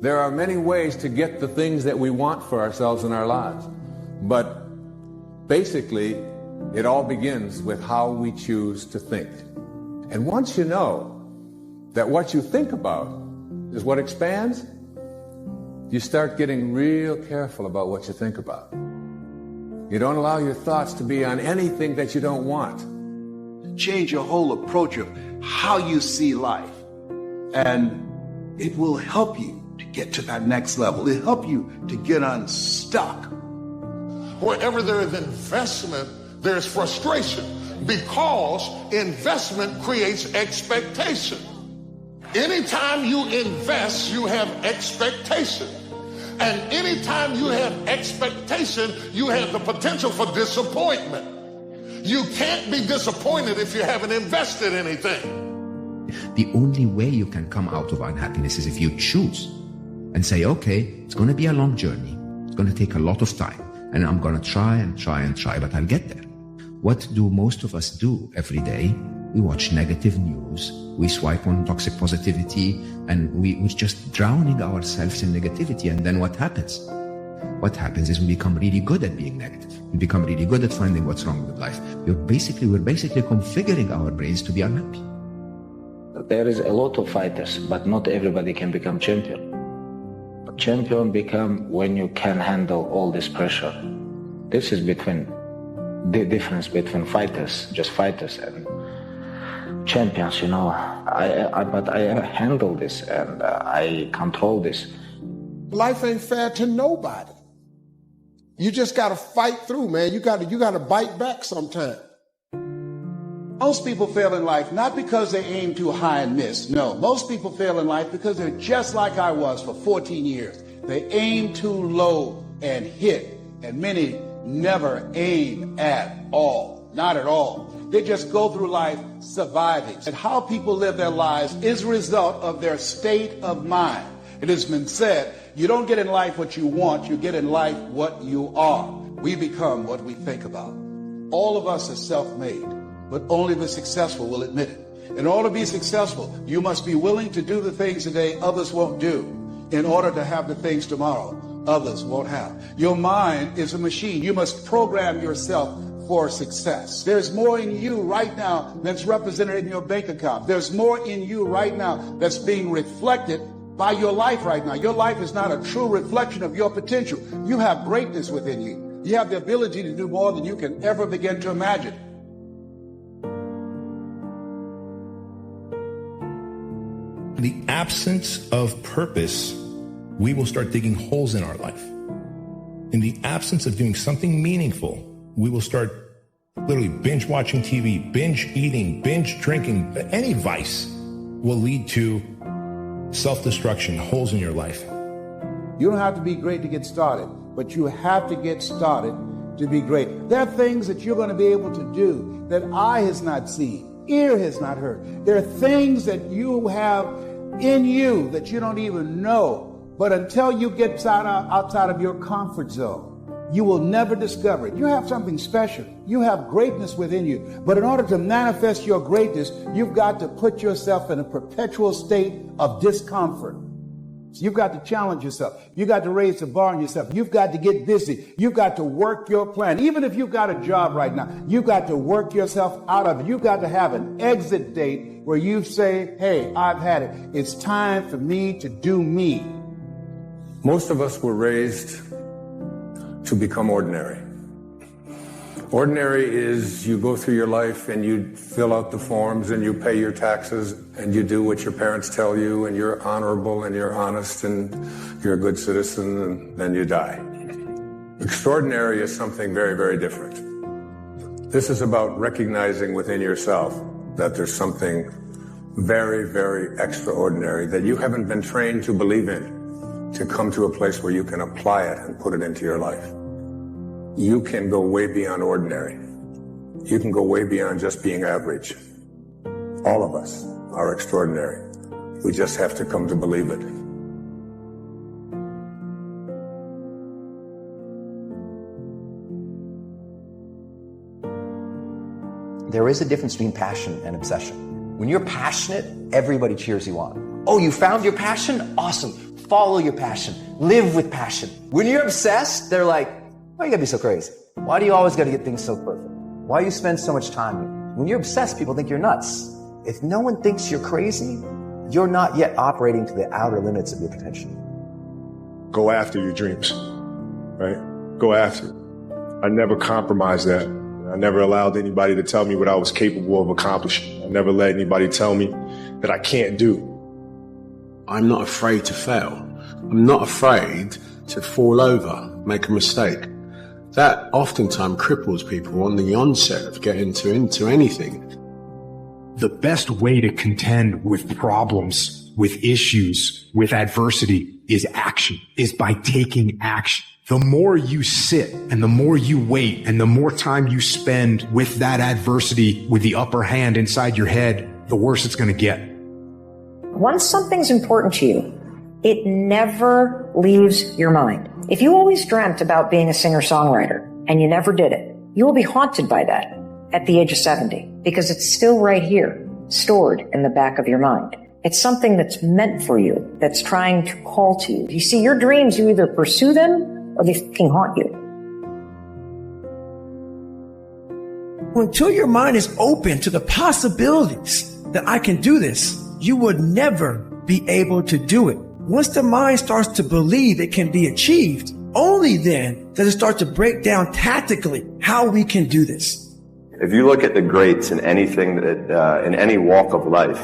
There are many ways to get the things that we want for ourselves in our lives. But basically, it all begins with how we choose to think. And once you know that what you think about is what expands, you start getting real careful about what you think about. You don't allow your thoughts to be on anything that you don't want. Change your whole approach of how you see life, and it will help you to get to that next level. It'll help you to get unstuck. Wherever there is investment, there's frustration, because investment creates expectation. Anytime you invest, you have expectation. And anytime you have expectation, you have the potential for disappointment. You can't be disappointed if you haven't invested anything. The only way you can come out of unhappiness is if you choose and say, okay, it's going to be a long journey. It's going to take a lot of time. And I'm going to try and try and try, but I'll get there. What do most of us do every day? We watch negative news. We swipe on toxic positivity, and we're just drowning ourselves in negativity. And then what happens? What happens is we become really good at being negative. We become really good at finding what's wrong with life. We're basically configuring our brains to be unhappy. There is a lot of fighters, but not everybody can become champion. Champion become when you can handle all this pressure. This is the difference between fighters, just fighters, and champions, you know. But I handle this and I control this. Life ain't fair to nobody. You just gotta fight through, man. You gotta bite back sometime. Most people fail in life not because they aim too high and miss. No, most people fail in life because they're just like I was for 14 years. They aim too low and hit, and many never aim at all. Not at all. They just go through life surviving. And how people live their lives is a result of their state of mind. It has been said, you don't get in life what you want, you get in life what you are. We become what we think about. All of us are self-made, but only the successful will admit it. In order to be successful, you must be willing to do the things today others won't do in order to have the things tomorrow others won't have. Your mind is a machine. You must program yourself for success. There's more in you right now that's represented in your bank account. There's more in you right now that's being reflected by your life right now. Your life is not a true reflection of your potential. You have greatness within you. You have the ability to do more than you can ever begin to imagine. In the absence of purpose, we will start digging holes in our life. In the absence of doing something meaningful, we will start literally binge watching TV, binge eating, binge drinking. Any vice will lead to self-destruction, holes in your life. You don't have to be great to get started, but you have to get started to be great. There are things that you're going to be able to do that eye has not seen, ear has not heard. There are things that you have in you that you don't even know. But until you get outside of your comfort zone, you will never discover it. You have something special. You have greatness within you. But in order to manifest your greatness, you've got to put yourself in a perpetual state of discomfort. So you've got to challenge yourself. You've got to raise the bar on yourself. You've got to get busy. You've got to work your plan. Even if you've got a job right now, you've got to work yourself out of it. You've got to have an exit date where you say, hey, I've had it. It's time for me to do me. Most of us were raised to become ordinary. Ordinary is you go through your life and you fill out the forms and you pay your taxes and you do what your parents tell you and you're honorable and you're honest and you're a good citizen and then you die. Extraordinary is something very, very different. This is about recognizing within yourself that there's something very, very extraordinary that you haven't been trained to believe in, to come to a place where you can apply it and put it into your life. You can go way beyond ordinary. You can go way beyond just being average. All of us are extraordinary. We just have to come to believe it. There is a difference between passion and obsession. When you're passionate, everybody cheers you on. Oh, you found your passion? Awesome. follow your passion. Live with passion. When you're obsessed, they're like, why you gotta be so crazy? Why do you always gotta get things so perfect? Why do you spend so much time here? When you're obsessed, people think you're nuts. If no one thinks you're crazy, you're not yet operating to the outer limits of your potential. Go after your dreams, right? Go after it. I never compromised that. I never allowed anybody to tell me what I was capable of accomplishing. I never let anybody tell me that I can't do. I'm not afraid to fail. I'm not afraid to fall over, make a mistake. That oftentimes cripples people on the onset of getting into anything. The best way to contend with problems, with issues, with adversity is action, is by taking action. The more you sit and the more you wait and the more time you spend with that adversity, with the upper hand inside your head, the worse it's going to get. Once something's important to you, it never leaves your mind. If you always dreamt about being a singer-songwriter and you never did it, you will be haunted by that at the age of 70 because it's still right here, stored in the back of your mind. It's something that's meant for you, that's trying to call to you. You see, your dreams, you either pursue them or they fucking haunt you. Until your mind is open to the possibilities that I can do this, you would never be able to do it. Once the mind starts to believe it can be achieved, only then does it start to break down tactically how we can do this. If you look at the greats in anything that, in any walk of life,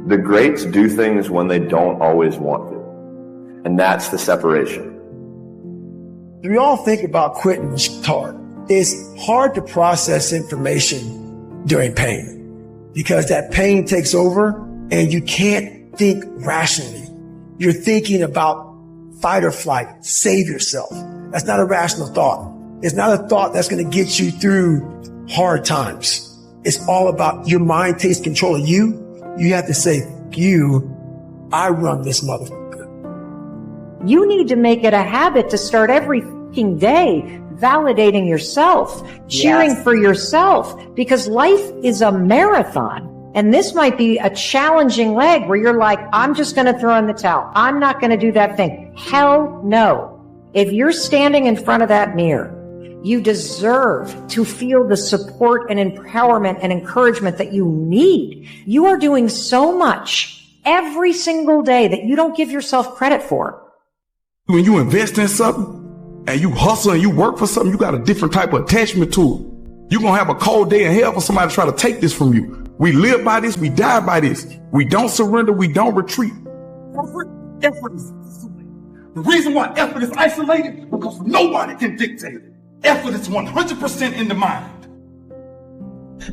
the greats do things when they don't always want to. And that's the separation. We all think about quitting. It's hard. It's hard to process information during pain because that pain takes over and you can't think rationally. You're thinking about fight or flight, save yourself. That's not a rational thought. It's not a thought that's going to get you through hard times. It's all about your mind takes control of you. You have to say, I run this motherfucker. You need to make it a habit to start every fucking day validating yourself, cheering for yourself, because life is a marathon. And this might be a challenging leg where you're like, I'm just going to throw in the towel. I'm not going to do that thing. Hell no. If you're standing in front of that mirror, you deserve to feel the support and empowerment and encouragement that you need. You are doing so much every single day that you don't give yourself credit for. When you invest in something and you hustle and you work for something, you got a different type of attachment to it. You're going to have a cold day in hell for somebody to try to take this from you. We live by this. We die by this. We don't surrender. We don't retreat. Effort is isolated. The reason why effort is isolated because nobody can dictate it. Effort is 100% in the mind.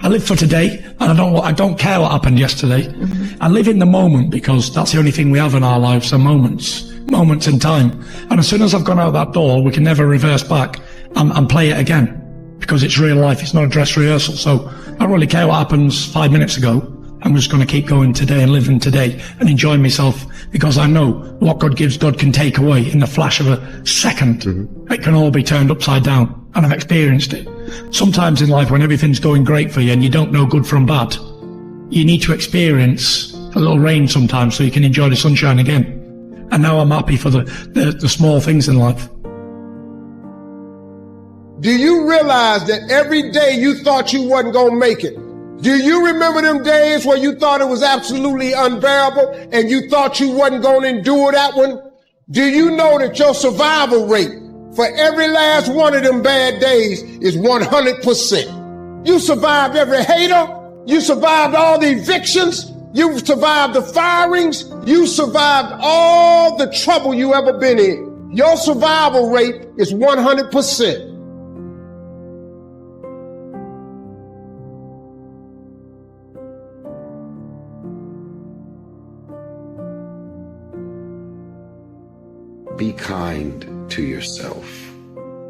I live for today, and I don't care what happened yesterday. I live in the moment because that's the only thing we have in our lives are moments in time. And as soon as I've gone out that door, we can never reverse back and play it again because it's real life. It's not a dress rehearsal. So I don't really care what happens 5 minutes ago. I'm just going to keep going today and living today and enjoying myself because I know what God gives, God can take away in the flash of a second. It can all be turned upside down, and I've experienced it. Sometimes in life when everything's going great for you and you don't know good from bad, you need to experience a little rain sometimes so you can enjoy the sunshine again. And now I'm happy for the small things in life. Do you realize that every day you thought you wasn't going to make it? Do you remember them days where you thought it was absolutely unbearable and you thought you wasn't going to endure that one? Do you know that your survival rate for every last one of them bad days is 100%? You survived every hater. You survived all the evictions. You survived the firings. You survived all the trouble you ever been in. Your survival rate is 100%. Be kind to yourself.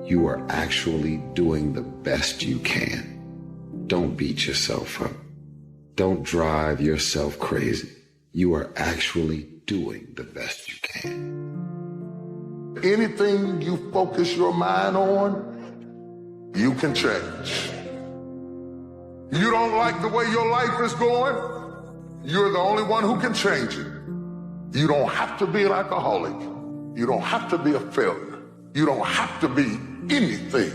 You are actually doing the best you can. Don't beat yourself up. Don't drive yourself crazy. You are actually doing the best you can. Anything you focus your mind on, you can change. You don't like the way your life is going, you're the only one who can change it. You don't have to be an alcoholic. You don't have to be a failure. You don't have to be anything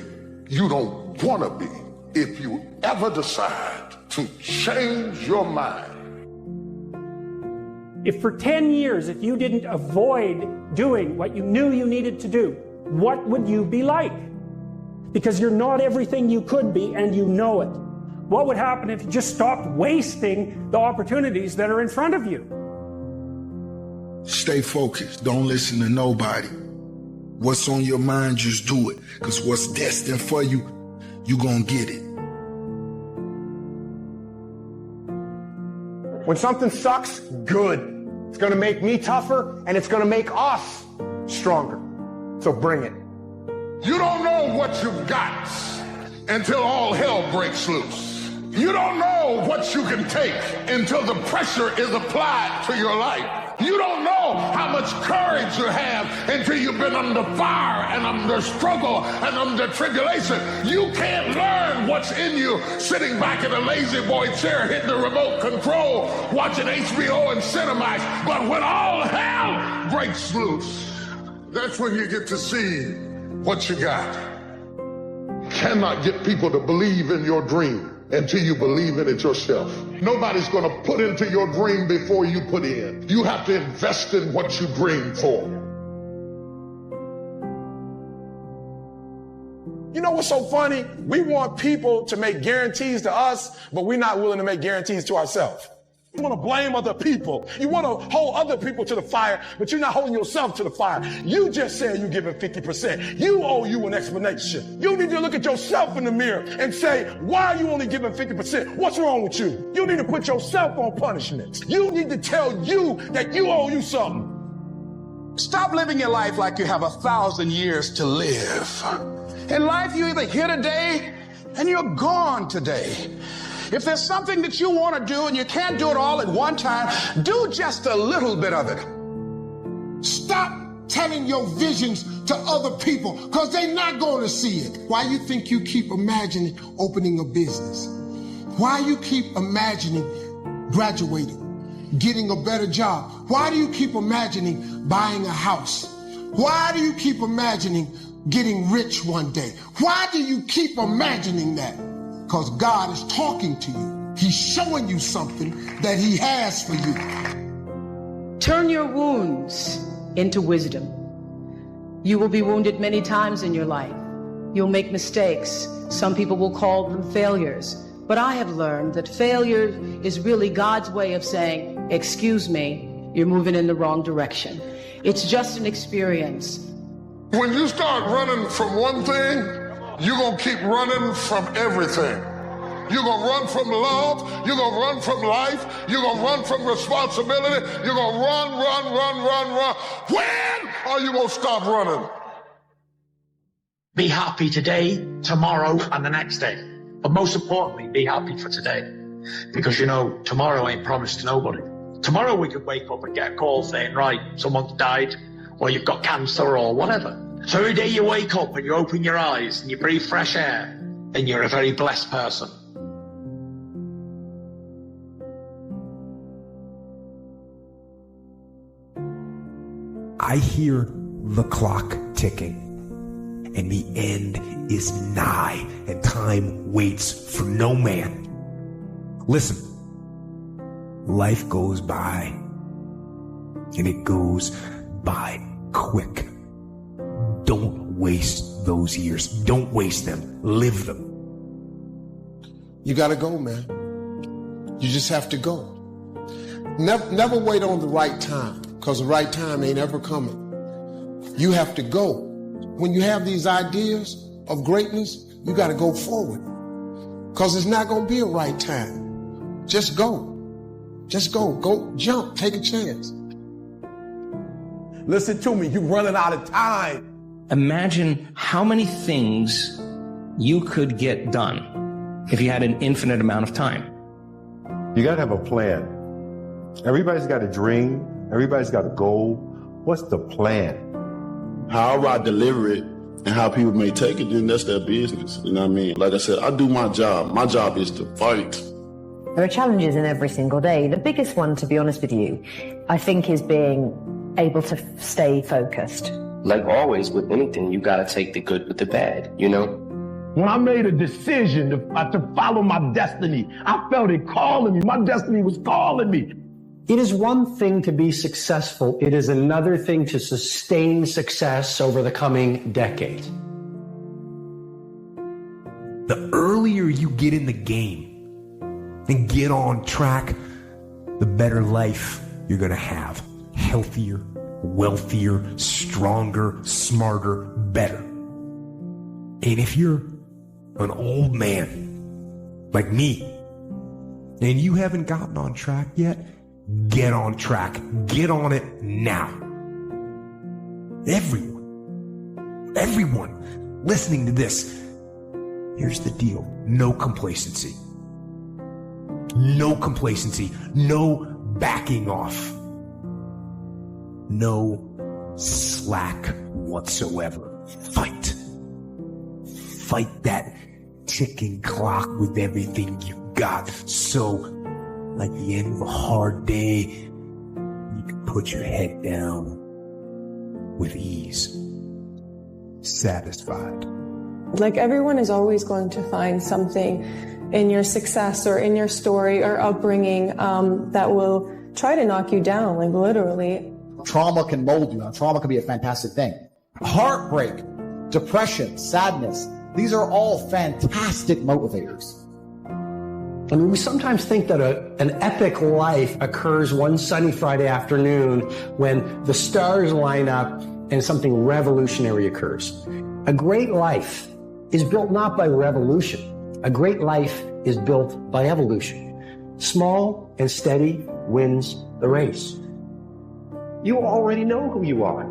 you don't want to be. If you ever decide to change your mind. If for 10 years, if you didn't avoid doing what you knew you needed to do, what would you be like? Because you're not everything you could be, and you know it. What would happen if you just stopped wasting the opportunities that are in front of you? Stay focused. Don't listen to nobody. What's on your mind, just do it. Because what's destined for you, you gonna get it. When something sucks, good. It's gonna make me tougher, and it's gonna make us stronger. So bring it. You don't know what you've got until all hell breaks loose. You don't know what you can take until the pressure is applied to your life. You don't know how much courage you have until you've been under fire and under struggle and under tribulation. You can't learn what's in you sitting back in a lazy boy chair hitting the remote control, watching HBO and Cinemax. But when all hell breaks loose, that's when you get to see what you got. You cannot get people to believe in your dream until you believe in it yourself. Nobody's going to put into your dream before you put in. You have to invest in what you dream for. You know what's so funny? We want people to make guarantees to us, but we're not willing to make guarantees to ourselves. You want to blame other people. You want to hold other people to the fire, but you're not holding yourself to the fire. You just said you're giving 50%. You owe you an explanation. You need to look at yourself in the mirror and say, why are you only giving 50%? What's wrong with you? You need to put yourself on punishment. You need to tell you that you owe you something. Stop living your life like you have 1,000 years to live. In life, you're either here today and you're gone today. If there's something that you want to do and you can't do it all at one time, do just a little bit of it. Stop telling your visions to other people because they're not going to see it. Why you think you keep imagining opening a business? Why you keep imagining graduating, getting a better job? Why do you keep imagining buying a house? Why do you keep imagining getting rich one day? Why do you keep imagining that? Because God is talking to you. He's showing you something that he has for you. Turn your wounds into wisdom. You will be wounded many times in your life. You'll make mistakes. Some people will call them failures. But I have learned that failure is really God's way of saying, excuse me, you're moving in the wrong direction. It's just an experience. When you start running from one thing, you're going to keep running from everything. You're going to run from love. You're going to run from life. You're going to run from responsibility. You're going to run. When are you going to stop running? Be happy today, tomorrow, and the next day. But most importantly, be happy for today. Because, you know, tomorrow ain't promised to nobody. Tomorrow we could wake up and get a call saying, right, someone's died, or you've got cancer, or whatever. So every day you wake up and you open your eyes and you breathe fresh air, then you're a very blessed person. I hear the clock ticking, and the end is nigh, and time waits for no man. Listen, life goes by, and it goes by quick. Don't waste those years. Don't waste them. Live them. You got to go, man. You just have to go. Never wait on the right time, because the right time ain't ever coming. You have to go. When you have these ideas of greatness, you got to go forward, because it's not going to be a right time. Just go. Just go. Go jump. Take a chance. Listen to me. You're running out of time. Imagine how many things you could get done if you had an infinite amount of time. You got to have a plan. Everybody's got a dream. Everybody's got a goal. What's the plan? However I deliver it and how people may take it, then that's their business. You know what I mean? Like I said, I do my job. My job is to fight There are challenges in every single day. The biggest one, to be honest with you, I think is being able to stay focused. Like always with anything, you gotta take the good with the bad, you know? When I made a decision to follow my destiny, I felt it calling me. My destiny was calling me. It is one thing to be successful. It is another thing to sustain success over the coming decade. The earlier you get in the game and get on track, the better life you're going to have. Healthier, wealthier, stronger, smarter, better. And if you're an old man like me and you haven't gotten on track yet, get on track. Get on it now. Everyone listening to this, here's the deal. No complacency. No complacency. No backing off. No slack whatsoever. Fight. Fight that ticking clock with everything you got. So, like the end of a hard day, you can put your head down with ease. Satisfied. Like everyone is always going to find something in your success or in your story or upbringing that will try to knock you down, like literally. Trauma can mold you. Trauma can be a fantastic thing. Heartbreak, depression, sadness, these are all fantastic motivators. I mean, we sometimes think that an epic life occurs one sunny Friday afternoon when the stars line up and something revolutionary occurs. A great life is built not by revolution. A great life is built by evolution. Small and steady wins the race. You already know who you are.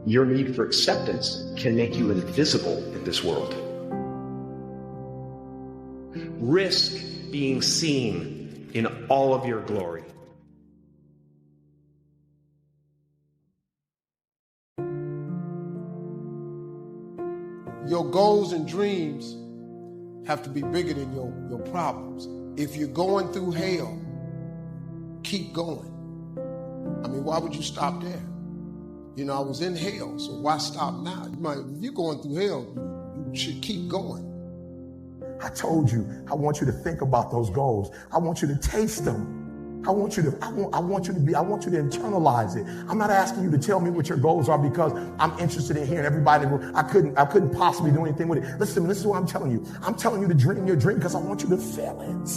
Your need for acceptance can make you invisible in this world. Risk being seen in all of your glory. Your goals and dreams have to be bigger than your problems. If you're going through hell, keep going. I mean, why would you stop there? You know, I was in hell, so why stop now? If you're going through hell, you should keep going. I told you, I want you to think about those goals. I want you to taste them. I want you to internalize it. I'm not asking you to tell me what your goals are because I'm interested in hearing everybody. I couldn't possibly do anything with it. Listen, this is what I'm telling you. I'm telling you to dream your dream because I want you to feel it.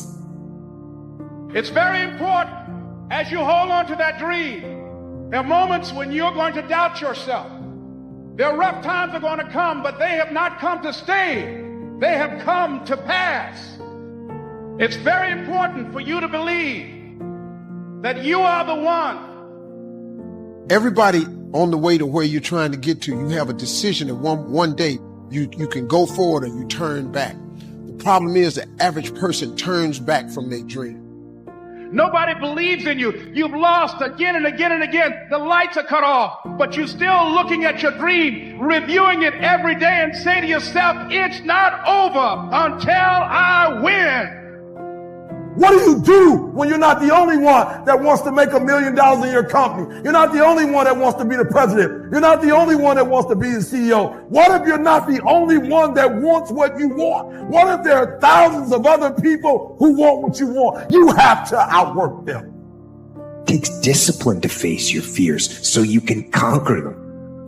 It's very important as you hold on to that dream. There are moments when you're going to doubt yourself. There are rough times that are going to come, but they have not come to stay. They have come to pass. It's very important for you to believe that you are the one. Everybody on the way to where you're trying to get to, you have a decision that one day you can go forward or you turn back. The problem is the average person turns back from their dream. Nobody believes in you. You've lost again and again and again. The lights are cut off, but you're still looking at your dream, reviewing it every day and say to yourself, it's not over until I win. What do you do when you're not the only one that wants to make $1 million in your company? You're not the only one that wants to be the president. You're not the only one that wants to be the CEO. What if you're not the only one that wants what you want? What if there are thousands of other people who want what you want? You have to outwork them. It takes discipline to face your fears so you can conquer them.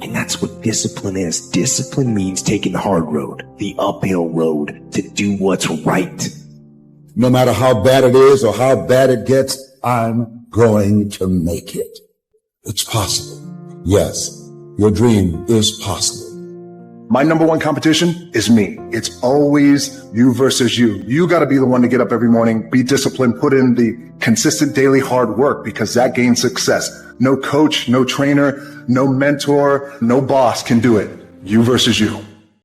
And that's what discipline is. Discipline means taking the hard road, the uphill road, to do what's right. No matter how bad it is or how bad it gets, I'm going to make it. It's possible. Yes, your dream is possible. My number one competition is me. It's always you versus you. You got to be the one to get up every morning, be disciplined, put in the consistent daily hard work because that gains success. No coach, no trainer, no mentor, no boss can do it. You versus you.